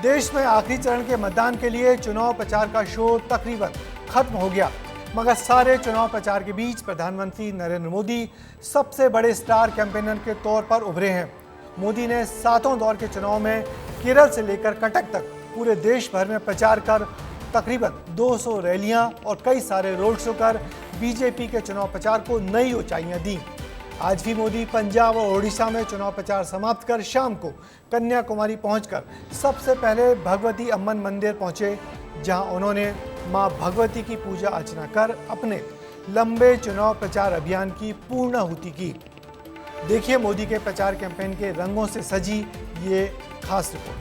देश में आखिरी चरण के मतदान के लिए चुनाव प्रचार का शोर तकरीबन खत्म हो गया, मगर सारे चुनाव प्रचार के बीच प्रधानमंत्री नरेंद्र मोदी सबसे बड़े स्टार कैंपेनर के तौर पर उभरे हैं। मोदी ने 7 दौर के चुनाव में केरल से लेकर कटक तक पूरे देश भर में प्रचार कर तकरीबन 200 रैलियां और कई सारे रोड शो कर बीजेपी के चुनाव प्रचार को नई ऊंचाइयां दी। आज भी मोदी पंजाब और ओडिशा में चुनाव प्रचार समाप्त कर शाम को कन्याकुमारी पहुंचकर सबसे पहले भगवती अम्मन मंदिर पहुंचे, जहां उन्होंने मां भगवती की पूजा अर्चना कर अपने लंबे चुनाव प्रचार अभियान की पूर्णाहुति की। देखिए मोदी के प्रचार कैंपेन के रंगों से सजी ये खास रिपोर्ट।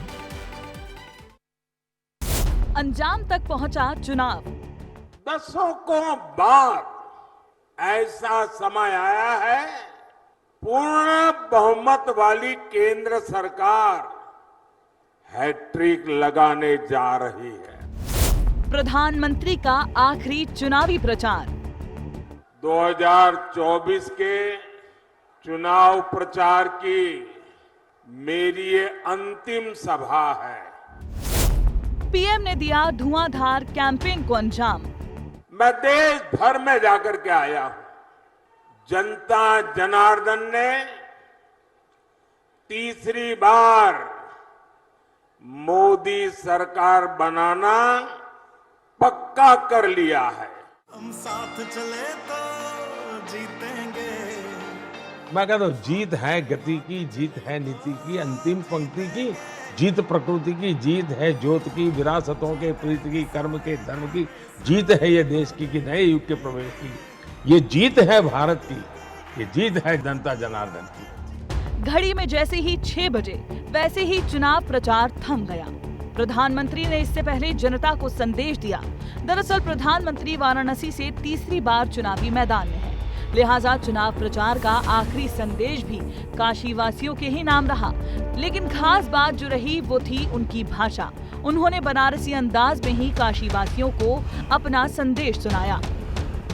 अंजाम तक पहुंचा चुनाव। दशकों बाद ऐसा समय आया है, पूर्ण बहुमत वाली केंद्र सरकार हैट्रिक लगाने जा रही है। प्रधानमंत्री का आखिरी चुनावी प्रचार। 2024 के चुनाव प्रचार की मेरी ये अंतिम सभा है। पीएम ने दिया धुआंधार कैंपेन को अंजाम। मैं देश भर में जाकर के आया हूं। जनता जनार्दन ने तीसरी बार मोदी सरकार बनाना पक्का कर लिया है। हम साथ चले तो जीतेंगे। मैं कहता हूं, जीत है गति की, जीत है नीति की, अंतिम पंक्ति की, जीत प्रकृति की, जीत है ज्योत की, विरासतों के प्रीति की, कर्म के धर्म की, जीत है ये देश की कि नए युग के प्रवेश की, ये जीत है भारत की, ये जीत है जनता जनार्दन की। घड़ी में जैसे ही 6 बजे वैसे ही चुनाव प्रचार थम गया। प्रधानमंत्री ने इससे पहले जनता को संदेश दिया। दरअसल प्रधानमंत्री वाराणसी से तीसरी बार चुनावी मैदान में है, लिहाजा चुनाव प्रचार का आखिरी संदेश भी काशी वासियों के ही नाम रहा। लेकिन खास बात जो रही वो थी उनकी भाषा। उन्होंने बनारसी अंदाज में ही काशी वासियों को अपना संदेश सुनाया।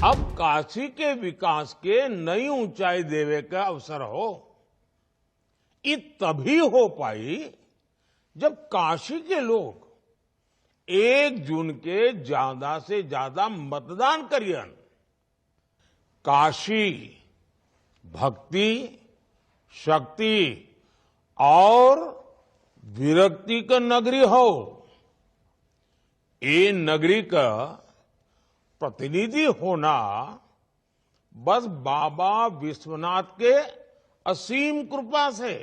अब काशी के विकास के नई ऊंचाई देवे का अवसर हो, ये तभी हो पाई जब काशी के लोग 1 जून के ज्यादा से ज्यादा मतदान करियन। काशी भक्ति, शक्ति और विरक्ति का नगरी हो। ये नगरी का प्रतिनिधि होना बस बाबा विश्वनाथ के असीम कृपा से।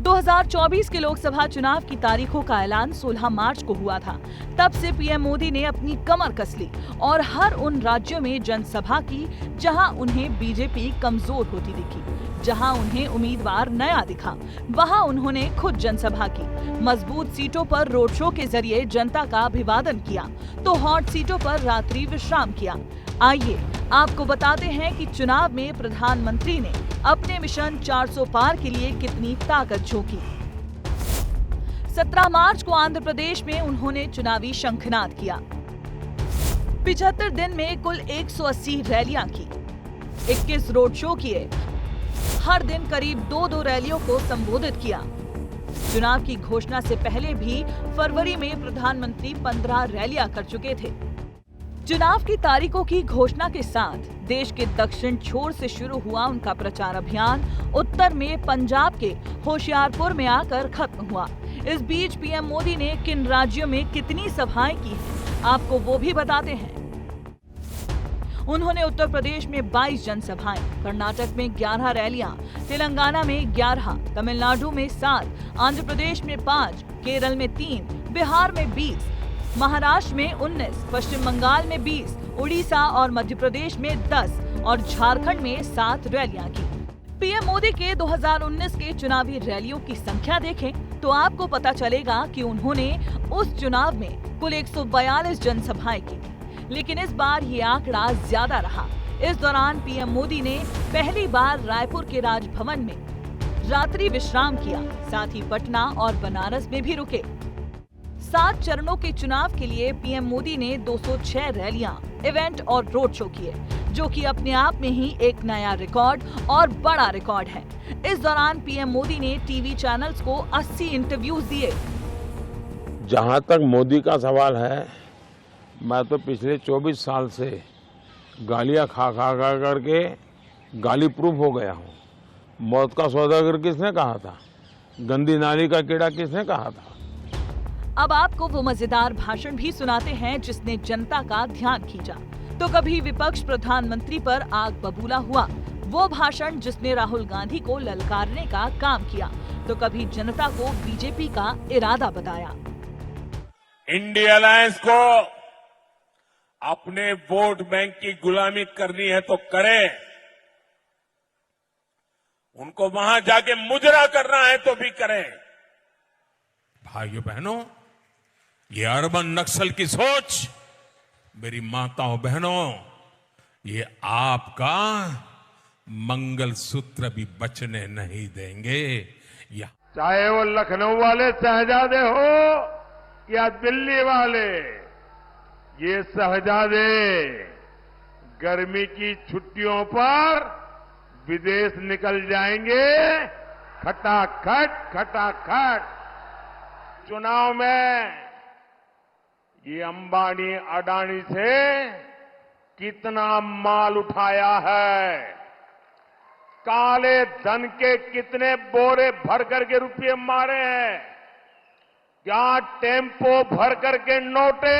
2024 के लोकसभा चुनाव की तारीखों का ऐलान 16 मार्च को हुआ था। तब से पीएम मोदी ने अपनी कमर कस ली और हर उन राज्यों में जनसभा की जहां उन्हें बीजेपी कमजोर होती दिखी, जहां उन्हें उम्मीदवार नया दिखा, वहां उन्होंने खुद जनसभा की। मजबूत सीटों पर रोड शो के जरिए जनता का अभिवादन किया तो हॉट सीटों पर रात्रि विश्राम किया। आइए आपको बताते हैं कि चुनाव में प्रधानमंत्री ने अपने मिशन 400 पार के लिए कितनी ताकत झोंकी। 17 मार्च को आंध्र प्रदेश में उन्होंने चुनावी शंखनाद किया। 75 दिन में कुल 180 रैलियां की, 21 रोड शो किए, हर दिन करीब 2 रैलियों को संबोधित किया। चुनाव की घोषणा से पहले भी फरवरी में प्रधानमंत्री 15 रैलियां कर चुके थे। चुनाव की तारीखों की घोषणा के साथ देश के दक्षिण छोर से शुरू हुआ उनका प्रचार अभियान उत्तर में पंजाब के होशियारपुर में आकर खत्म हुआ। इस बीच पीएम मोदी ने किन राज्यों में कितनी सभाएं की हैं, आपको वो भी बताते हैं। उन्होंने उत्तर प्रदेश में 22 जनसभाएं, कर्नाटक में 11 रैलियां, तेलंगाना में 11, तमिलनाडु में 7, आंध्र प्रदेश में 5, केरल में 3, बिहार में 20, महाराष्ट्र में 19, पश्चिम बंगाल में 20, उड़ीसा और मध्य प्रदेश में 10 और झारखंड में 7 रैलियां की। पीएम मोदी के 2019 के चुनावी रैलियों की संख्या देखें तो आपको पता चलेगा कि उन्होंने उस चुनाव में कुल 142 जनसभाएं की थी, लेकिन इस बार ये आंकड़ा ज्यादा रहा। इस दौरान पीएम मोदी ने पहली बार रायपुर के राजभवन में रात्रि विश्राम किया, साथ ही पटना और बनारस में भी रुके। 7 चरणों के चुनाव के लिए पीएम मोदी ने 206 रैलियां, इवेंट और रोड शो किए, जो कि अपने आप में ही एक नया रिकॉर्ड और बड़ा रिकॉर्ड है। इस दौरान पीएम मोदी ने टीवी चैनल्स को 80 इंटरव्यूज दिए। जहाँ तक मोदी का सवाल है, मैं तो पिछले 24 साल से गालियाँ खा करके गाली प्रूफ हो गया हूँ। मौत का सौदागर किसने कहा था? गंदी नाली का कीड़ा किसने कहा था? अब आपको वो मजेदार भाषण भी सुनाते हैं जिसने जनता का ध्यान खींचा। तो कभी विपक्ष प्रधानमंत्री पर आग बबूला हुआ, वो भाषण जिसने राहुल गांधी को ललकारने का काम किया, तो कभी जनता को बीजेपी का इरादा बताया। इंडिया अलायंस को अपने वोट बैंक की गुलामी करनी है तो करे, उनको वहां जाके मुजरा करना है तो भी करें। भाइयों बहनों, ये अर्बन नक्सल की सोच, मेरी माताओं बहनों, ये आपका मंगलसूत्र भी बचने नहीं देंगे। चाहे वो लखनऊ वाले शहजादे हो या दिल्ली वाले, ये शहजादे गर्मी की छुट्टियों पर विदेश निकल जाएंगे खटाखट खटाखट। चुनाव में ये अंबानी अडानी से कितना माल उठाया है, काले धन के कितने बोरे भर करके रुपये मारे हैं, क्या टेम्पो भर करके नोटे।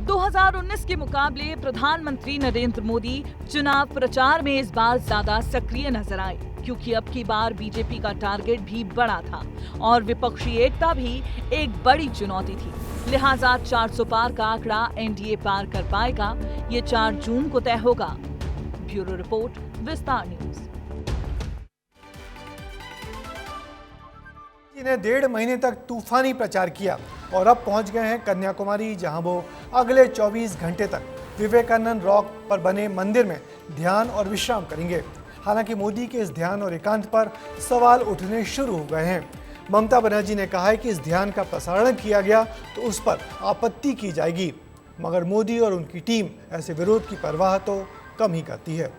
2019 के मुकाबले प्रधानमंत्री नरेंद्र मोदी चुनाव प्रचार में इस बार ज्यादा सक्रिय नजर आए, क्योंकि अब की बार बीजेपी का टारगेट भी बड़ा था और विपक्षी एकता भी एक बड़ी चुनौती थी। लिहाजा 400 पार का आंकड़ा एनडीए पार कर पाएगा, ये 4 जून को तय होगा। ब्यूरो रिपोर्ट, विस्तार न्यूज। ने 1.5 महीने तक तूफानी प्रचार किया और अब पहुंच गए हैं कन्याकुमारी, जहां वो अगले 24 घंटे तक विवेकानंद रॉक पर बने मंदिर में ध्यान और विश्राम करेंगे। हालांकि मोदी के इस ध्यान और एकांत पर सवाल उठने शुरू हो गए हैं। ममता बनर्जी ने कहा है कि इस ध्यान का प्रसारण किया गया तो उस पर आपत्ति की जाएगी, मगर मोदी और उनकी टीम ऐसे विरोध की परवाह तो कम ही करती है।